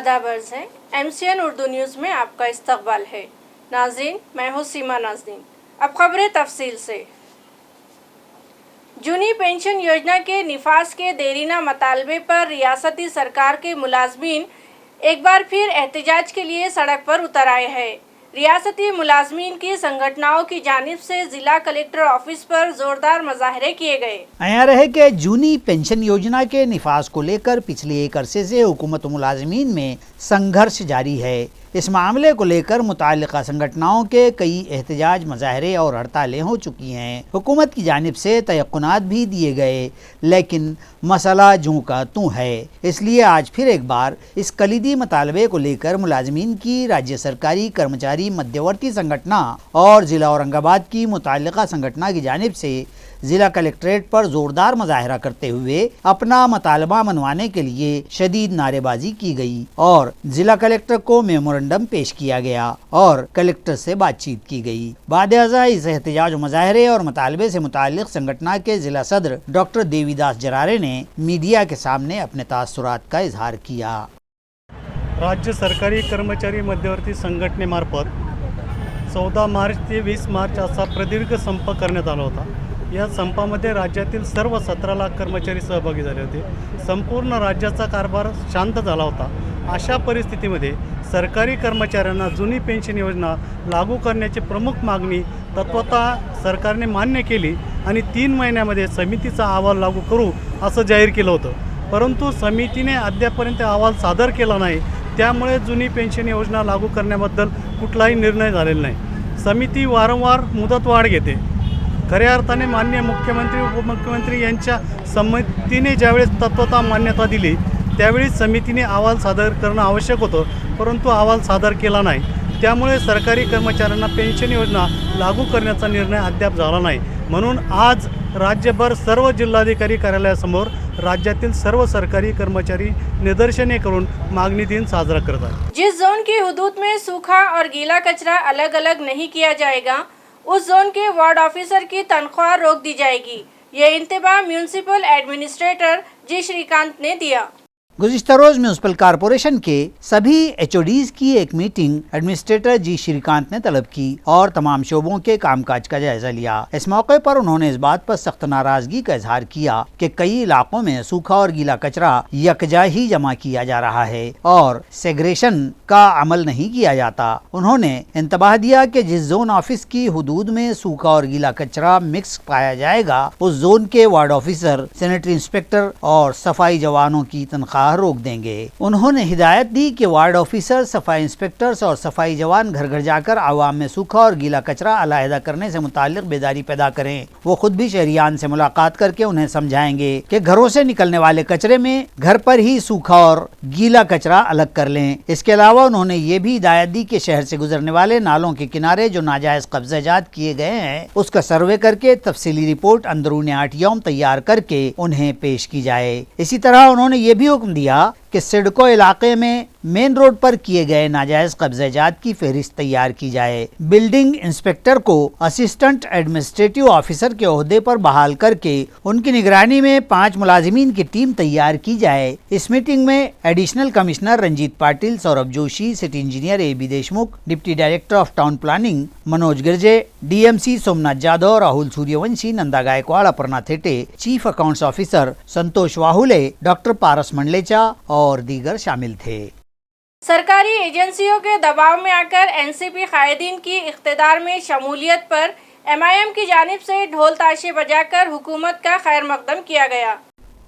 आदाब अर्ज़ है। MCN उर्दू न्यूज़ में आपका इस्तकबाल है। नाज़रीन, मैं हूँ सीमा नाज़रीन। अब खबरें तफसील से। जूनी पेंशन योजना के निफाज के देरीना मतालबे पर रियासती सरकार के मुलाजमीन एक बार फिर एहतजाज के लिए सड़क पर उतर आए हैं। रियासती मुलाजमीन की संगठनों की जानिब से जिला कलेक्टर ऑफिस पर जोरदार मुजाहरे किए गए। आया रहे कि जूनी पेंशन योजना के निफाज को लेकर पिछले एक अरसे से हुकूमत मुलाजमीन में संघर्ष जारी है। इस मामले को लेकर मुताल्लिका संगठनों के कई एहतजाज, मुजाहरे और हड़तालें हो चुकी हैं। हुकूमत की जानिब से तयक्कुनात भी दिए गए, लेकिन मसला जूं का तूं है। इसलिए आज फिर एक बार इस कलीदी मुतालबे को लेकर मुलाजमीन की राज्य सरकारी कर्मचारी मध्यवर्ती संगठना और ज़िला औरंगाबाद की मुताल्लिका संगठना की जानिब से ज़िला कलेक्ट्रेट पर ज़ोरदार मुजाहरा करते हुए अपना मुतालबा मनवाने के लिए शदीद नारेबाजी की गई और ज़िला कलेक्टर को मेमोरेंडम पेश किया गया और कलेक्टर से बातचीत की गई। बाद-ए-अज़ा इस एहतजाज, मुजाहरे और मुतालबे से मुताल्लिक़ संगठना के ज़िला सदर डॉक्टर देवीदास जरारे ने मीडिया के सामने अपने तासुरात का इजहार किया। राज्य सरकारी कर्मचारी मध्यवर्ती संघटनेमार्फत 14 मार्च ते 20 मार्च असा प्रदीर्घ संप करण्यात आला होता। या संपामध्ये राज्यातील सर्व 17 लाख कर्मचारी सहभागी झाले होते। संपूर्ण राज्याचा कारभार शांत झाला होता। अशा परिस्थितीमध्ये सरकारी कर्मचाऱ्यांना जुनी पेन्शन योजना लागू करण्याची प्रमुख मागणी तत्वतः सरकारने मान्य केली आणि 3 महिन्यामध्ये समितीचा अहवाल लागू करू असं जाहीर केलं होतं। परंतु समितीने अद्यापपर्यंत अहवाल सादर केला नाही। त्यामुळे जुनी पेन्शन योजना लागू करण्याबद्दल कुठलाही निर्णय झालेला नाही। समिती वारंवार मुदतवाढ घेते। खऱ्या अर्थाने माननीय मुख्यमंत्री, उपमुख्यमंत्री यांच्या समितीने ज्यावेळेस तत्वतः मान्यता दिली त्यावेळी समितीने अहवाल सादर करणं आवश्यक होतं, परंतु अहवाल सादर केला नाही। त्यामुळे सरकारी कर्मचाऱ्यांना पेन्शन योजना लागू करण्याचा निर्णय अद्याप झाला नाही। म्हणून आज राज्यभर सर्व जिल्हाधिकारी कार्यालयासमोर राज्यातील सर्व सरकारी कर्मचारी निदर्शने करून मागणी दिन साजरा करत आहेत। जिस जोन की हुदूद में सूखा और गीला कचरा अलग अलग नहीं किया जाएगा, उस जोन के वार्ड ऑफिसर की तनख्वाह रोक दी जाएगी। ये इंतबाह म्यूनिसिपल एडमिनिस्ट्रेटर जी श्रीकांत ने दिया। गुज़िश्ता रोज म्यूनसिपल कॉरपोरेशन के सभी HODs की एक मीटिंग एडमिनिस्ट्रेटर जी श्रीकांत ने तलब की और तमाम शोबों के कामकाज का जायजा लिया। इस मौके पर उन्होंने इस बात पर सख्त नाराजगी का इजहार किया कि कई इलाकों में सूखा और गीला कचरा यकजा ही जमा किया जा रहा है और सेग्रेशन का अमल नहीं किया जाता। उन्होंने इंतबाह दिया कि जिस जोन ऑफिस की हुदूद में सूखा और गीला कचरा मिक्स पाया जाएगा, उस जोन के वार्ड ऑफिसर, सैनिटरी इंस्पेक्टर और सफाई जवानों की तनख्वाह रोक देंगे। उन्होंने हिदायत दी कि वार्ड ऑफिसर, सफाई इंस्पेक्टर्स और सफाई जवान घर घर जाकर आवाम में सूखा और गीला कचरा अलहदा करने से मुताल्लिक बेदारी पैदा करें। वो खुद भी शहरियान से मुलाकात करके उन्हें समझाएंगे कि घरों से निकलने वाले कचरे में घर पर ही सूखा और गीला कचरा अलग कर लें। इसके अलावा उन्होंने ये भी हिदायत दी कि शहर से गुजरने वाले नालों के किनारे जो नाजायज कब्जाजात किए गए हैं, उसका सर्वे करके तफसीली रिपोर्ट अंदरूनी 8 यौम तैयार करके उन्हें पेश की जाए। इसी तरह उन्होंने ये भी हुक्म दिया कि सिडको इलाके में मेन रोड पर किए गए नाजायज कब्जाजात की फहरिस्त तैयार की जाए। बिल्डिंग इंस्पेक्टर को असिस्टेंट एडमिनिस्ट्रेटिव ऑफिसर के ओहदे पर बहाल करके उनकी निगरानी में 5 मुलाजिमीन की टीम तैयार की जाए। इस मीटिंग में additional commissioner Ranjit Patil, Saurabh Joshi, city engineer AB Deshmukh, deputy director of town planning Manoj Girje, DMC Somnath Jadhav, Rahul Suryavanshi, Nanda Gaikwad, Aparna Thete, chief accounts officer Santosh Wahule, doctor Paras Mandlecha और दीगर शामिल थे। सरकारी एजेंसियों के दबाव में आकर NCP कायदीन की इख्तिदार में शमूलियत पर MIM की जानिब से ढोल ताशे बजाकर हुकूमत का खैर मकदम किया गया।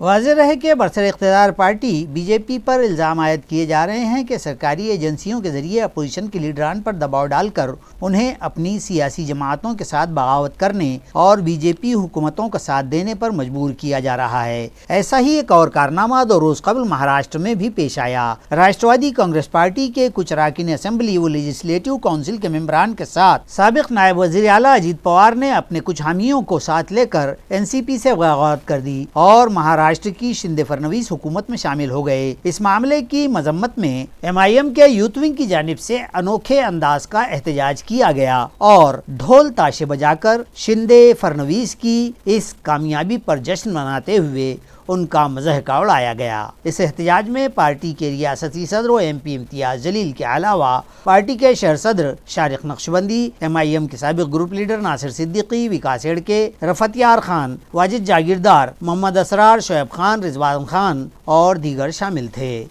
वाज़ेह रहे कि बरसर इख्तिदार पार्टी BJP पर इल्ज़ाम आयद किए जा रहे हैं कि सरकारी एजेंसियों के ज़रिए अपोजिशन के लीडरान पर दबाव डालकर उन्हें अपनी सियासी जमातों के साथ बगावत करने और BJP हुकूमतों का साथ देने पर मजबूर किया जा रहा है। ऐसा ही एक और कारनामा 2 रोज़ कबल महाराष्ट्र में भी पेश आया। राष्ट्रवादी कांग्रेस पार्टी के कुछ अरकान असेंबली व लेजिस्लेटिव काउंसिल के मेंबरान के साथ साबिक नायब वज़ीर आला अजीत पवार ने अपने कुछ हामियों को साथ लेकर NCP से बगावत कर दी और महाराष्ट्र की शिंदे फडणवीस हुकूमत में शामिल हो गए। इस मामले की मजम्मत में MIM के यूथ विंग की जानिब से अनोखे अंदाज का एहतजाज किया गया और ढोल ताशे बजाकर शिंदे फडणवीस की इस कामयाबी पर जश्न मनाते हुए ان کا مضحکہ اڑایا گیا۔ اس احتجاج میں پارٹی کے ریاستی صدر و ایم پی امتیاز جلیل کے علاوہ پارٹی کے شہر صدر شارق نقشبندی، MIM کے سابق گروپ لیڈر ناصر صدیقی، وکاس ایڑکے، رفعت یار خان، واجد جاگیردار، محمد اسرار، شعیب خان، رضوان خان اور دیگر شامل تھے۔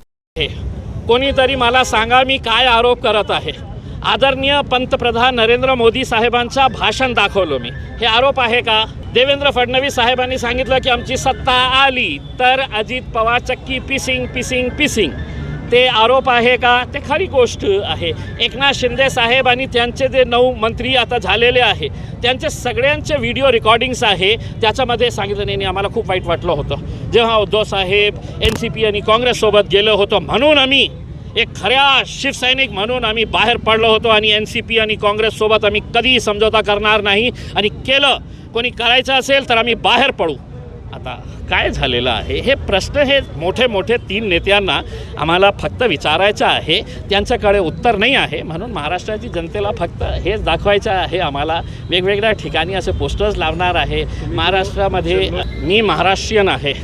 कोणीतरी मला सांगा मी काय आरोप करत आहे। आदरणीय पंतप्रधान नरेंद्र मोदी साहेबांचा भाषण दाखवलं मी, हे आरोप आहे का? देवेंद्र फडणवीस साहेबांनी सांगितलं की आमची सत्ता आली तर अजित पवार चक्की पिसिंग पिसिंग पिसिंग, ते आरोप आहे का? ते खरी गोष्ट आहे। एकनाथ शिंदे साहेब आणि त्यांचे जे 9 मंत्री आता झालेले आहे त्यांचे सगळ्यांचे व्हिडिओ रेकॉर्डिंग्स आहे, त्याच्यामध्ये सांगितलं नाही आम्हाला खूप वाईट वाटलं होतं जेव्हा उद्धव साहेब NCP आणि काँग्रेससोबत गेलो होतो, म्हणून आम्ही एक खऱ्या शिवसैनिक म्हणून आम्ही बाहेर पडलो होतो आणि NCP आणि काँग्रेससोबत आम्ही कधीही समझोता करणार नाही आणि केलं कोणी करायचं असेल तर आम्ही बाहेर पडू। आता काय झालेलं आहे हे प्रश्न हे मोठे मोठे 3 नेत्यांना आम्हाला फक्त विचारायचं आहे, त्यांच्याकडे उत्तर नाही आहे, म्हणून महाराष्ट्राची जनतेला फक्त हेच दाखवायचं आहे। आम्हाला वेगवेगळ्या ठिकाणी असे पोस्टर्स लावणार आहे। महाराष्ट्रामध्ये मी महाराष्ट्रीयन आहे,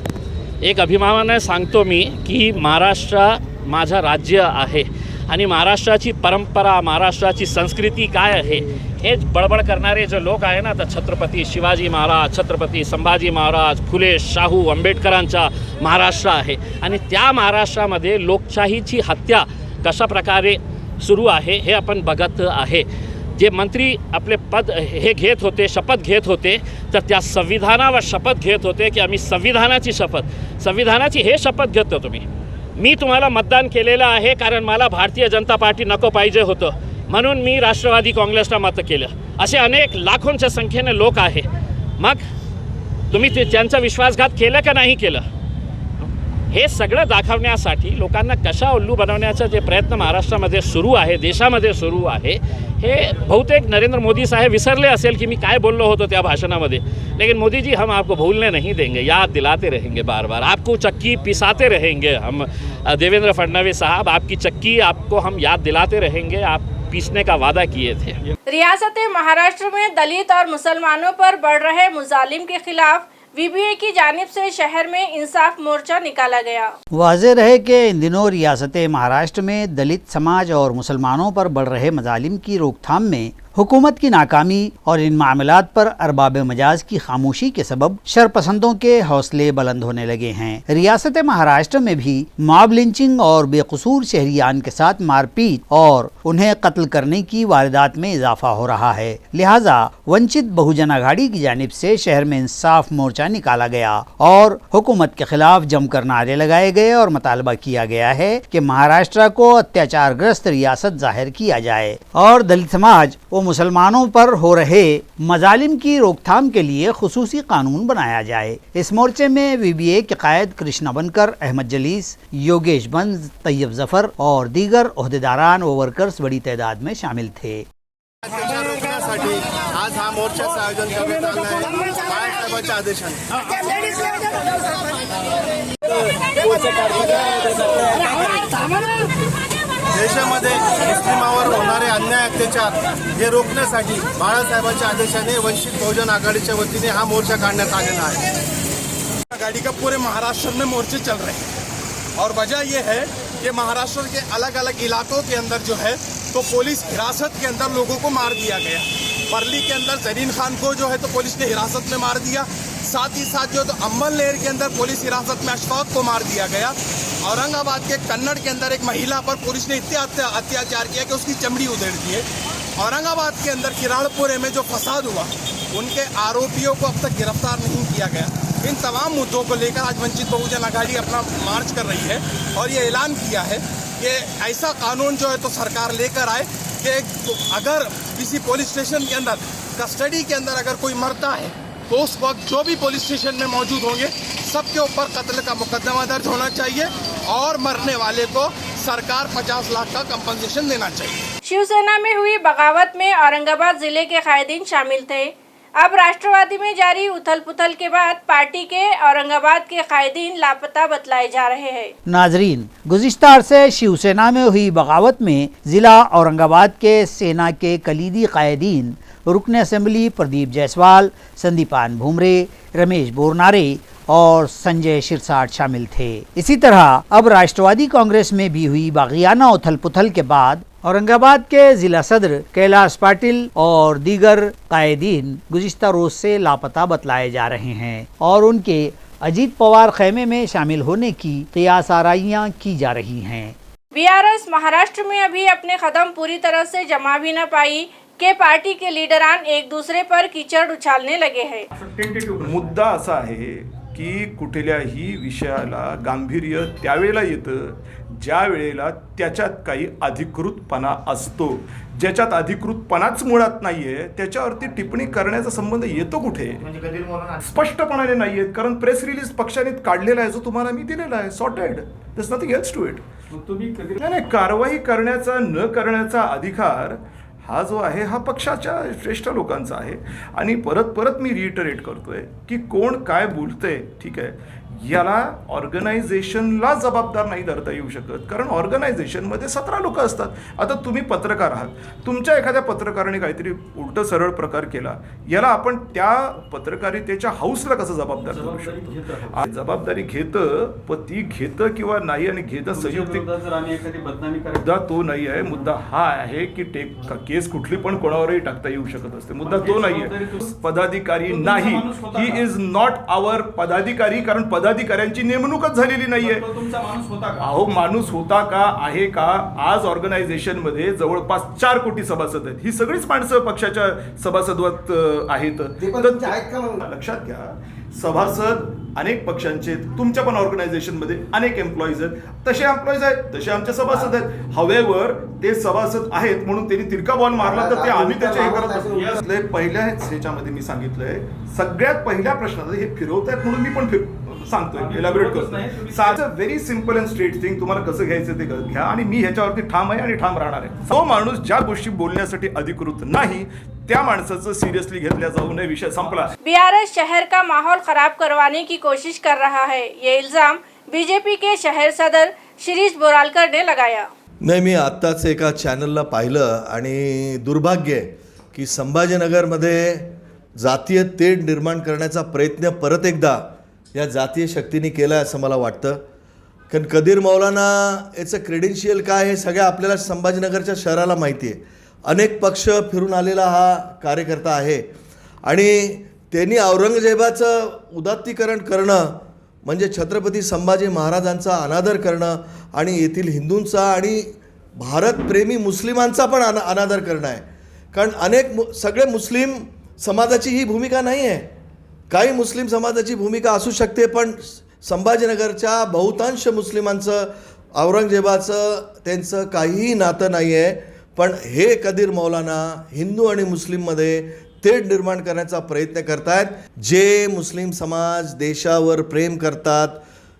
एक अभिमानाने सांगतो मी की महाराष्ट्र माझं राज्य आहे आणि महाराष्ट्राची परंपरा, महाराष्ट्राची संस्कृती काय आहे हेच बडबड करणारे जे लोक आहे ना, तर छत्रपती शिवाजी महाराज, छत्रपती संभाजी महाराज, फुले, शाहू, आंबेडकरांचा महाराष्ट्र आहे आणि त्या महाराष्ट्रामध्ये लोकशाहीची हत्या कशा प्रकारे सुरू आहे हे आपण बघत आहे। जे मंत्री आपले पद हे घेत होते, शपथ घेत होते, तर त्या संविधानावर शपथ घेत होते की आम्ही संविधानाची हे शपथ घेतो तुम्ही। मी तुम्हाला मतदान केलेलं आहे कारण मला भारतीय जनता पार्टी नको पाहिजे होतं, म्हणून मी राष्ट्रवादी काँग्रेसला मत केलं। असे अनेक लाखोंच्या संख्येने लोक आहे, मग तुम्ही त्यांचा विश्वासघात केलं का नाही केलं? हे सगळं दाखवण्यासाठी लोकांना कशा उल्लू बनवण्याचा जे प्रयत्न महाराष्ट्रामध्ये सुरू आहे, देशामध्ये सुरू आहे, हे बहुतेक नरेंद्र मोदी साहेब विसरले असेल की मी काय बोललो होतो त्या भाषणामध्ये। लेकिन मोदी जी, हम आपको भूलने नहीं देंगे, याद दिलाते रहेंगे बार बार, आपको चक्की पिसाते रहेंगे हम। देवेंद्र फडणवीस साहब, आपकी चक्की आपको हम याद दिलाते रहेंगे, आप पीसने का वादा किए थे। रियासत महाराष्ट्र में दलित और मुसलमानों पर बढ़ रहे मुजालिम के खिलाफ VBA की जानिब से शहर में इंसाफ मोर्चा निकाला गया। वाज़ेह रहे कि इन दिनों रियासत महाराष्ट्र में दलित समाज और मुसलमानों पर बढ़ रहे मजालिम की रोकथाम में हुकूमत की नाकामी और इन मामलात पर अरबाब मजाज की खामोशी के सबब शरपसंदों के हौसले बुलंद होने लगे हैं। रियासत महाराष्ट्र में भी मॉब लिंचिंग और बेकसूर शहरियान के साथ मारपीट और उन्हें कत्ल करने की वारदात में इजाफा हो रहा है। लिहाजा वंचित बहुजन आघाड़ी की जानिब से शहर में इंसाफ मोर्चा निकाला गया और हुकूमत के खिलाफ जमकर नारे लगाए गए और मुतालबा किया गया है कि महाराष्ट्र को अत्याचारग्रस्त रियासत जाहिर किया जाए और दलित समाज व मुसलमानों पर हो रहे मजालिम की रोकथाम के लिए खुसूसी कानून बनाया जाए। इस मोर्चे में VBA के कायद कृष्णा बनकर, अहमद जलीस, योगेश बंज, तैयब जफर और दीगर ओहदेदारान व वर्कर्स बड़ी तादाद में शामिल थे। रोखण्यासाठी आज हा मोर्चाचं आयोजन करण्यात आलं आहे। बाळासाहेबांच्या आदेशाने देशामध्ये मुस्लिमांवर होणारे अन्याय अत्याचार हे रोखण्यासाठी बाळासाहेबांच्या आदेशाने वंचित बहुजन आघाड़ीच्या वतीने हा मोर्चा काढण्यात आलेला है। आघाड़ी का पूरे महाराष्ट्र में मोर्चे चल रहे हैं और वजह यह है कि महाराष्ट्र के अलग अलग इलाकों के अंदर जो है तो पुलिस हिरासत के अंदर लोगों को मार दिया गया। परली के अंदर जरीन खान को जो है तो पुलिस ने हिरासत में मार दिया, साथ ही साथ जो तो अम्बल नहर के अंदर पुलिस हिरासत में अशफाक को मार दिया गया। औरंगाबाद के कन्नड़ के अंदर एक महिला पर पुलिस ने इतना अत्याचार किया कि उसकी चमड़ी उधेड़ दी है। औरंगाबाद के अंदर किराड़पुरे में जो फसाद हुआ उनके आरोपियों को अब तक गिरफ्तार नहीं किया गया। इन तमाम मुद्दों को लेकर आज वंचित बहुजन आघाड़ी अपना मार्च कर रही है और ये ऐलान किया है कि ऐसा कानून जो है तो सरकार लेकर आए कि अगर किसी पुलिस स्टेशन के अंदर कस्टडी के अंदर अगर कोई मरता है तो उस वक्त जो भी पुलिस स्टेशन में मौजूद होंगे सबके ऊपर कत्ल का मुकदमा दर्ज होना चाहिए और मरने वाले को सरकार 50 लाख का कंपनसेशन देना चाहिए। शिवसेना में हुई बगावत में औरंगाबाद जिले के कायदीन शामिल थे। अब राष्ट्रवादी में जारी उथल पुथल के बाद पार्टी के औरंगाबाद के कायदीन लापता बतलाए जा रहे हैं। नाजरीन, गुज़िश्ता अरसे शिवसेना में हुई बगावत में जिला औरंगाबाद के सेना के कलीदी कायदीन रुकन असेंबली प्रदीप जायसवाल, संदीपान भूमरे, रमेश बोरनारे और संजय शिरसाट शामिल थे। इसी तरह अब राष्ट्रवादी कांग्रेस में भी हुई बागियाना उथल पुथल के बाद औरंगाबाद के जिला सदर कैलाश पाटिल और दीगर कायदीन गुज़िश्ता रोज से लापता बतलाए जा रहे हैं और उनके अजीत पवार खेमे में शामिल होने की क़ियास आराइयां की जा रही हैं। बीआरएस महाराष्ट्र में अभी अपने कदम पूरी तरह से जमा भी न पाई के पार्टी के लीडरान एक दूसरे पर कीचड़ उछालने लगे हैं। मुद्दा असा आहे की कुठल्याही विषयाला गांभीर्य त्यावेळेला येतं ज्या वेळेला त्याच्यात काही अधिकृतपणा असतो। ज्याच्यात अधिकृतपणाच मुळात नाहीये त्याच्यावरती टिप्पणी करण्याचा संबंध येतो कुठे? स्पष्टपणाने नाहीये, कारण प्रेस रिलीज पक्षाने काढलेला आहे जो तुम्हाला मी दिलेला आहे, sorted, there is nothing else to it. नाही, कारवाई करण्याचा न करण्याचा अधिकार हा जो आहे हा पक्षाच्या श्रेष्ठ लोकांचा आहे। आणि परत मी रिइटरेट करतोय की कोण काय बोलतंय, ठीक आहे, याला ऑर्गनायझेशनला जबाबदार नाही धरता येऊ शकत, कारण ऑर्गनायझेशनमध्ये 17 लोक असतात। आता तुम्ही पत्रकार आहात, तुमच्या एखाद्या पत्रकाराने काहीतरी उलट सरळ प्रकार केला, याला आपण त्या पत्रकारितेच्या हाऊसला कसं जबाबदार करू शकतो? जबाबदारी घेतं, पण ती घेतं किंवा नाही आणि घेतं संयुक्तिक मुद्दा तो नाही आहे। मुद्दा हा आहे की केस कुठली पण कोणावरही टाकता येऊ शकत असते, मुद्दा तो नाही आहे। पदाधिकारी नाही, ही इज नॉट आवर पदाधिकारी, कारण पदाधिकाऱ्यांची नेमणूकच झालेली नाहीये। अहो, माणूस होता का, आहे का? आज ऑर्गनायझेशन मध्ये जवळपास 4 कोटी सभासद आहेत, ही सगळीच माणसं पक्षाच्या सभासदत्वात आहेत। लक्षात घ्या, सभासद अनेक पक्षांचे, तुमच्या पण ऑर्गनायझेशन मध्ये अनेक एम्प्लॉईज आहेत, तसे एम्प्लॉईज आहेत तसे आमचे सभासद आहेत। हवेवर ते सभासद आहेत म्हणून त्यांनी तिरका बॉल मारला तर ते आम्ही त्याचे हे करत असतो। पहिल्या ह्याच्यामध्ये मी सांगितलंय, सगळ्यात पहिल्या प्रश्नात हे फिरवतायत म्हणून मी पण सांगतोय, एलॅबोरेट करतोय। साधं very simple and straight thing, तुम्हाला कसं घ्यायचं ते घ्या आणि मी ह्याच्यावरती ठाम आहे आणि ठाम राहणार आहे। तो माणूस ज्या गोष्टी बोलण्यासाठी अधिकृत नाही त्या माणसाचं सिरियसली घेतल्या जाऊ नये, विषय संपला। बीआरएस शहर का माहौल खराब करवाने की कोशिश कर रहा है, ये इल्जाम बीजेपी के शहर सदर शिरीष बोरालकर ने लगाया। नाही, मी आत्ताच एका चॅनलला पाहिलं आणि दुर्भाग्य आहे की संभाजीनगरमध्ये जातीय तेढ निर्माण करण्याचा प्रयत्न परत एकदा या जातीय शक्तीने केला आहे असं मला वाटतं। कारण कदीर मौलाना याचं क्रेडेन्शियल काय हे सगळ्या आपल्याला संभाजीनगरच्या शहराला माहिती आहे। अनेक पक्ष फिरून आलेला हा कार्यकर्ता आहे आणि त्यांनी औरंगजेबाचं उदात्तीकरण करणं म्हणजे छत्रपती संभाजी महाराजांचा अनादर करणं आणि येथील हिंदूंचा आणि भारतप्रेमी मुस्लिमांचा पण अनादर करणं आहे। कारण सगळे मुस्लिम समाजाची ही भूमिका नाही आहे, काही मुस्लिम समाजाची भूमिका असू शकते, पण संभाजीनगरच्या बहुतांश मुस्लिमांचं औरंगजेबाचं त्यांचं काहीही नातं नाही आहे। पण हे कदीर मौलाना हिंदू आणि मुस्लिममध्ये तेढ निर्माण करण्याचा प्रयत्न करतायत। जे मुस्लिम समाज देशावर प्रेम करतात,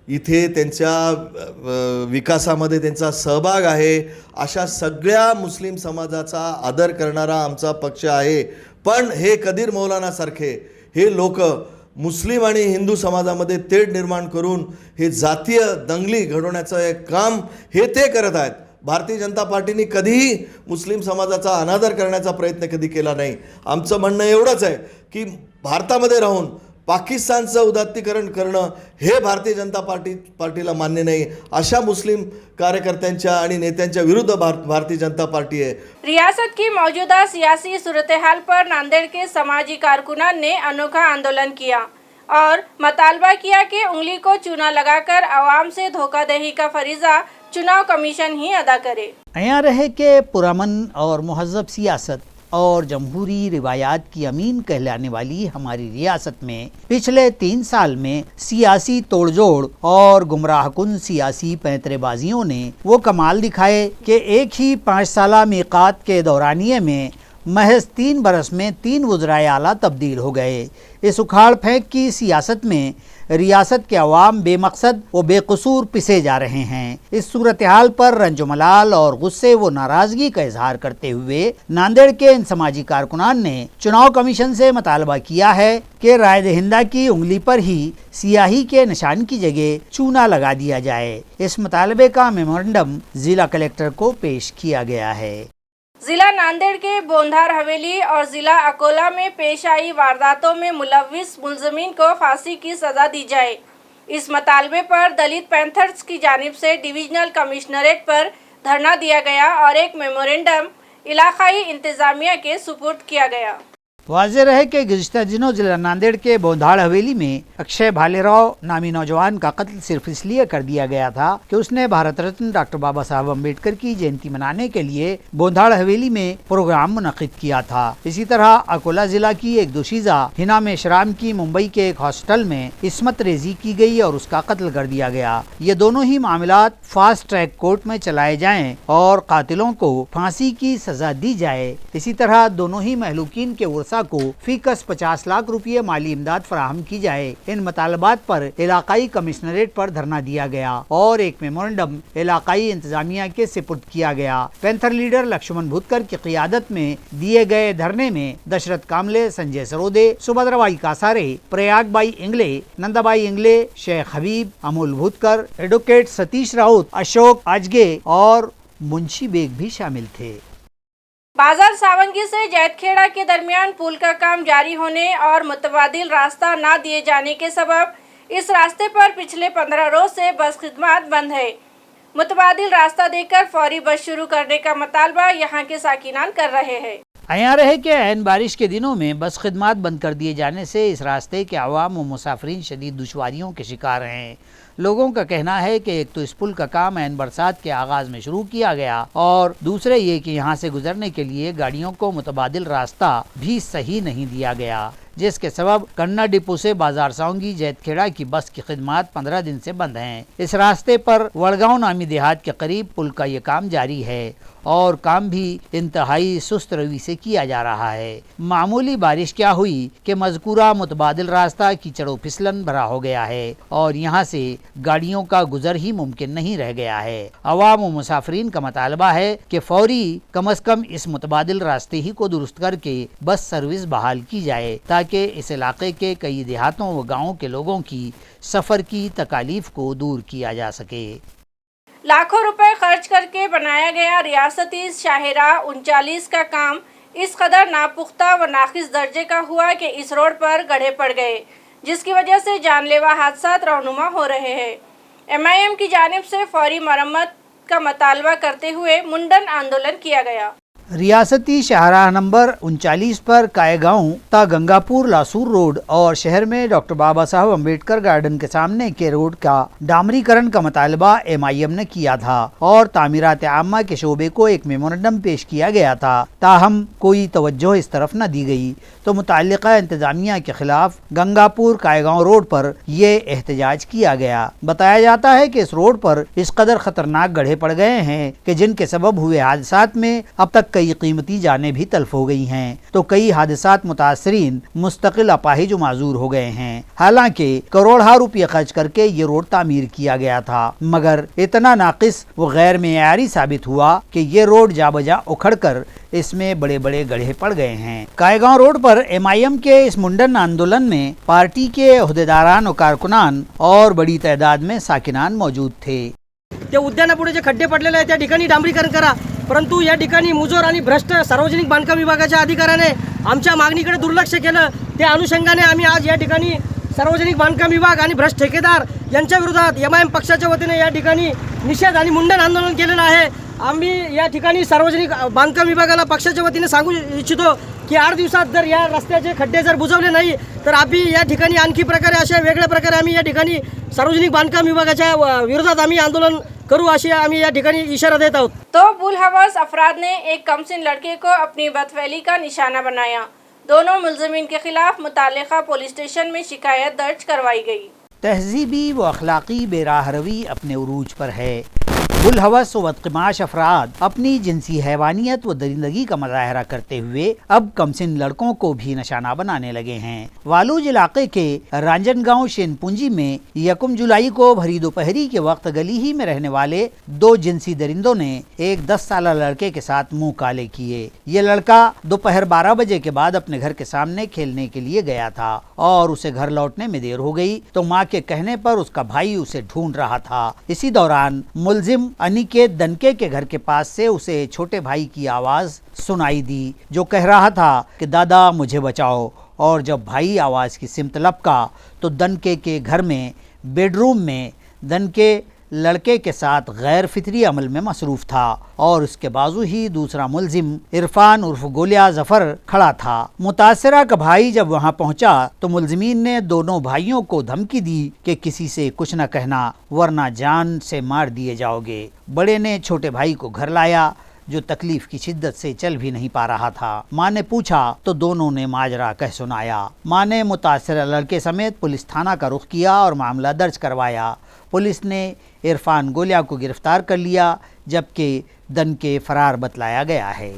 इथे त्यांच्या विकासामध्ये त्यांचा सहभाग आहे, अशा सगळ्या मुस्लिम समाजाचा आदर करणारा आमचा पक्ष आहे। पण हे कदीर मौलानासारखे हे लोक मुस्लिम आणि हिंदू समाजामध्ये तेढ निर्माण करून हे जातीय दंगली घडवण्याचं एक काम हे ते करत आहेत। भारतीय जनता पार्टीने कधीही मुस्लिम समाजाचा अनादर करण्याचा प्रयत्न कधी केला नाही। आमचं म्हणणं एवढंच आहे की भारतामध्ये राहून पाकिस्तानचं उदात्तीकरण करणं हे भारतीय जनता पार्टीला मान्य नाही। अशा मुस्लिम कार्यकर्त्यांच्या आणि नेत्यांच्या विरुद्ध भारतीय जनता पार्टी है। रियासत की मौजूदा सियासी सूरत-ए-हाल पर नांदेड़ के समाजी कारकुनान ने अनोखा आंदोलन किया और मुतालबा किया कि उंगली को चूना लगाकर आवाम से धोखाधड़ी का फरीजा चुनाव कमीशन ही अदा करे। यहाँ रहे के पुरअमन और मुहज़्ज़ब सियासत और जमहूरी रिवायात की अमीन कहलाने वाली हमारी रियासत में पिछले 3 साल में सियासी तोड़जोड़ और गुमराहकुन सियासी पैंतरेबाजियों ने वो कमाल दिखाए कि एक ही 5 साला मीक़ात के दौरानिये में महज 3 बरस में 3 वज़राए आला तब्दील हो गए। इस उखाड़ फेंक की सियासत में रियासत के अवाम बेमकसद व बेकसूर पिसे जा रहे हैं। इस सूरत हाल पर रंजो मलाल और गुस्से व नाराज़गी का इजहार करते हुए नांदेड़ के इन समाजी कारकुनान ने चुनाव कमीशन से मुतालबा किया है कि राय दहिंदा की उंगली पर ही सियाही के निशान की जगह चूना लगा दिया जाए। इस मुतालबे का मेमोरेंडम जिला कलेक्टर को पेश किया गया है। जिला नांदेड़ के बोंधार हवेली और जिला अकोला में पेश आई वारदातों में मुलव्विस मुलजमीन को फांसी की सजा दी जाए। इस मतालबे पर दलित पैंथर्स की जानिब से डिविजनल कमिश्नरेट पर धरना दिया गया और एक मेमोरेंडम इलाकाई इंतजामिया के सुपुर्द किया गया। वाज़ेह रहे कि गुज़िश्ता दिनों जिला नांदेड़ के बोंधाड़ हवेली में अक्षय भालेराव नामी नौजवान का कत्ल सिर्फ इसलिए कर दिया गया था कि उसने भारत रत्न डॉक्टर बाबा साहब अम्बेडकर की जयंती मनाने के लिए बोंधाड़ हवेली में प्रोग्राम मुनक़िद किया था। इसी तरह अकोला जिला की एक दोशीज़ा हिना मेशराम की मुंबई के एक हॉस्टल में इस्मत रेजी की गई और उसका कत्ल कर दिया गया। ये दोनों ही मामलात फास्ट ट्रैक कोर्ट में चलाए जाएं और कातिलों को फांसी की सजा दी जाए। इसी तरह दोनों ही महलूकीन के वर्सा को फीकस 50 लाख रुपये माली इमदाद फराहम की जाए। इन मुतालबात पर इलाकाई कमिश्नरेट पर धरना दिया गया और एक मेमोरेंडम इलाकाई इंतजामिया के सुपुर्द किया गया। पैंथर लीडर लक्ष्मण भुतकर की क़ियादत में दिए गए धरने में दशरथ कामले, संजय सरोदे, सुभद्राबाई कासारे, प्रयाग बाई इंगले, नंदाबाई इंगले, शेख हबीब, अमोल भुतकर, एडवोकेट सतीश राउत, अशोक आजगे और मुंशी बेग भी शामिल थे। बाजार सावंगी से जैतखेड़ा के दरमियान पुल का काम जारी होने और मुतबादिल रास्ता न दिए जाने के सबब इस रास्ते पर पिछले 15 रोज से बस खिदमत बंद है। मुतबादिल रास्ता देकर फौरी बस शुरू करने का मुतालबा यहाँ के साकिनान कर रहे हैं। आया रहे कि ऐन बारिश के दिनों में बस खिदमत बंद कर दिए जाने से इस रास्ते के अवाम व मुसाफिरीन शदीद दुश्वारियों के शिकार हैं। लोगों का कहना है कि एक तो इस पुल का काम ऐन बरसात के आगाज में शुरू किया गया और दूसरे ये कि यहाँ से गुजरने के लिए गाड़ियों को मुतबादिल रास्ता भी सही नहीं दिया गया, जिसके सबब कन्ना डिपो से बाजार सावंगी जैतखेड़ा की बस की खिदमत 15 दिन से बंद हैं। इस रास्ते पर वड़गांव नामी देहात के करीब पुल का ये काम जारी है और काम भी इंतहाई सुस्त रवि से किया जा रहा है। मामूली बारिश क्या हुई कि मज़कूरा मुतबादिल रास्ता कीचड़ फिसलन भरा हो गया है और यहाँ से गाड़ियों का गुजर ही मुमकिन नहीं रह गया है। अवाम व मुसाफरीन का मुतालबा है कि फौरी कम अज कम इस मुतबादिल रास्ते ही को दुरुस्त करके बस सर्विस बहाल की जाए ताकि इस इलाके के कई देहातों व गाँवों के लोगों की सफ़र की तकालीफ को दूर किया जा सके। लाखों रुपए खर्च करके बनाया गया रियासती शाहराह 39 का काम इस कदर नापुख्ता व नाकिस दर्जे का हुआ कि इस रोड पर गड्ढे पड़ गए, जिसकी वजह से जानलेवा हादसात रहनुमा हो रहे हैं। MIM की जानिब से फौरी मरम्मत का मुतालबा करते हुए मुंडन आंदोलन किया गया। रियासती शाहराह नंबर 39 पर कायगांव ता गंगापुर लासूर रोड और शहर में डॉक्टर बाबा साहब अम्बेडकर गार्डन के सामने के रोड का डामरीकरण का मुतालबा MIM ने किया था और तामीरात आम्मा के शोबे को एक मेमोरेंडम पेश किया गया था। ताहम कोई तवज्जो इस तरफ न दी गई तो मुताल्लिका इंतजामिया के खिलाफ गंगापुर कायगांव रोड पर ये एहतजाज किया गया। बताया जाता है कि इस रोड पर इस कदर खतरनाक गड्ढे पड़ गए हैं कि जिनके सबब हुए हादसात में अब तक कई कीमती जानें भी तल्फ हो गई हैं, तो कई हादसात मुतासरीन मुस्तकिल अपाहिज माजूर हो गए हैं। हालांकि करोड़ों रुपये खर्च करके ये रोड तामीर किया गया था, मगर इतना नाकिस व गैर मेयारी साबित हुआ कि ये रोड जाबजा उखड़ कर इसमें बड़े बड़े गड्ढे पड़ गए हैं। कायगांव रोड पर MIM के इस मुंडन आंदोलन में पार्टी के अहदेदारान और कारकुनान और बड़ी तादाद में साकिनान मौजूद थे। ते उद्यानापुढे जे खड्डे पडलेले आहेत त्या ठिकाणी डांबरीकरण करा, परंतु या ठिकाणी मुजोर आणि भ्रष्ट सार्वजनिक बांधकाम विभागाच्या अधिकाऱ्याने आमच्या मागणीकडे दुर्लक्ष केलं। त्या अनुषंगाने आम्ही आज या ठिकाणी सार्वजनिक बांधकाम विभाग आणि भ्रष्ट ठेकेदार यांच्या विरोधात MIM पक्षाच्या वतीने या ठिकाणी निषेध आणि मुंडन आंदोलन केलेलं आहे। आम्ही या ठिकाणी सार्वजनिक बांधकाम विभागाला पक्षाच्या वतीने सांगू इच्छितो की 8 दिवसात जर या रस्त्याचे खड्डे जर बुजवले नाही तर आम्ही या ठिकाणी आणखी प्रकारे अशा वेगळ्या प्रकारे आम्ही या ठिकाणी सार्वजनिक बांधकाम विभागाच्या विरोधात आम्ही आंदोलन करू अशी आम्ही या ठिकाणी इशारा देत आहोत। तो बुलहवस अफराद ने एक कमसिन लड़के को अपनी बदफैली का निशाना बनाया। दोनों मुलजमीन के खिलाफ मुताल्लिका पुलिस स्टेशन में शिकायत दर्ज करवाई गई। तहजीबी व अखलाकी बेराह रवी अपने उरूज पर है। बुलहवस व बदकिमाश अफराद अपनी जिनसी हैवानियत व दरिंदगी का मुजाहरा करते हुए अब कमसिन लड़कों को भी निशाना बनाने लगे हैं। वालूज इलाके के रांजनगांव शेनपुंजी में 1 जुलाई को भरी दोपहरी के वक्त गली ही में रहने वाले 2 जिनसी दरिंदों ने एक 10 साल लड़के के साथ मुंह काले किए। ये लड़का दोपहर 12 बजे के बाद अपने घर के सामने खेलने के लिए गया था और उसे घर लौटने में देर हो गई तो माँ के कहने पर उसका भाई उसे ढूंढ रहा था। इसी दौरान मुलजिम अनिकेत दनके के घर के पास से उसे छोटे भाई की आवाज़ सुनाई दी जो कह रहा था कि दादा मुझे बचाओ, और जब भाई आवाज़ की सिमत लपका तो दनके के घर में बेडरूम में दनके लड़के के साथ गैर फितरी अमल में मसरूफ़ था और उसके बाजू ही दूसरा मुलजिम इरफान उर्फ गोलिया जफर खड़ा था। मुतासरा का भाई जब वहां पहुंचा तो मुलजिमीन ने दोनों भाइयों को धमकी दी कि किसी से कुछ न कहना वरना जान से मार दिए जाओगे। बड़े ने छोटे भाई को घर लाया जो तकलीफ की शिद्दत से चल भी नहीं पा रहा था। माँ ने पूछा तो दोनों ने माजरा कह सुनाया। माँ ने मुतासरा लड़के समेत पुलिस थाना का रुख किया और मामला दर्ज करवाया। पुलिस ने इरफान गोलिया को गिरफ्तार कर लिया जबकि दनके फरार बतलाया गया है।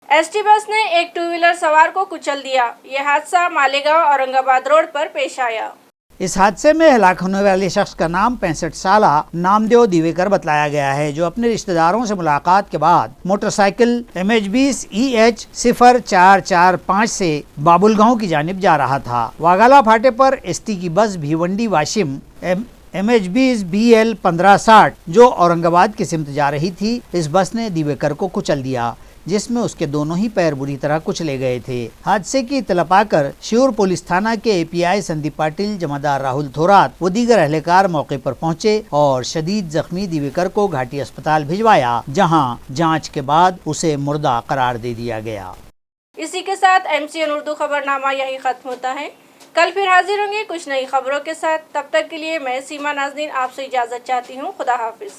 एसटी बस ने एक टू व्हीलर सवार को कुचल दिया। यह हादसा मालेगांव औरंगाबाद रोड पर पेश आया। इस हादसे में हलाक होने वाले शख्स का नाम 65 साला नामदेव दिवेकर बतलाया गया है जो अपने रिश्तेदारों से मुलाकात के बाद मोटरसाइकिल MH20 EH 0445 से बाबुलगांव की जानिब जा रहा था। वागाला फाटे पर ST की बस भिवंडी वाशिम MH20 BL 1560 जो औरंगाबाद की सिमत जा रही थी, इस बस ने दिवेकर को कुचल दिया जिसमें उसके दोनों ही पैर बुरी तरह कुचले गए थे। हादसे की इत्तला पाकर शिऊर पुलिस थाना के API संदीप पाटिल, जमादार राहुल थोरात व दीगर एहलकार मौके पर पहुंचे और शदीद जख्मी दिवेकर को घाटी अस्पताल भिजवाया जहां जांच के बाद उसे मुर्दा करार दे दिया गया। इसी के साथ MCN उर्दू खबरनामा यही खत्म होता है। कल फिर हाजिर होंगे कुछ नई खबरों के साथ। तब तक के लिए मैं सीमा नाज़नीन आपसे इजाज़त चाहती हूँ। खुदा हाफिज।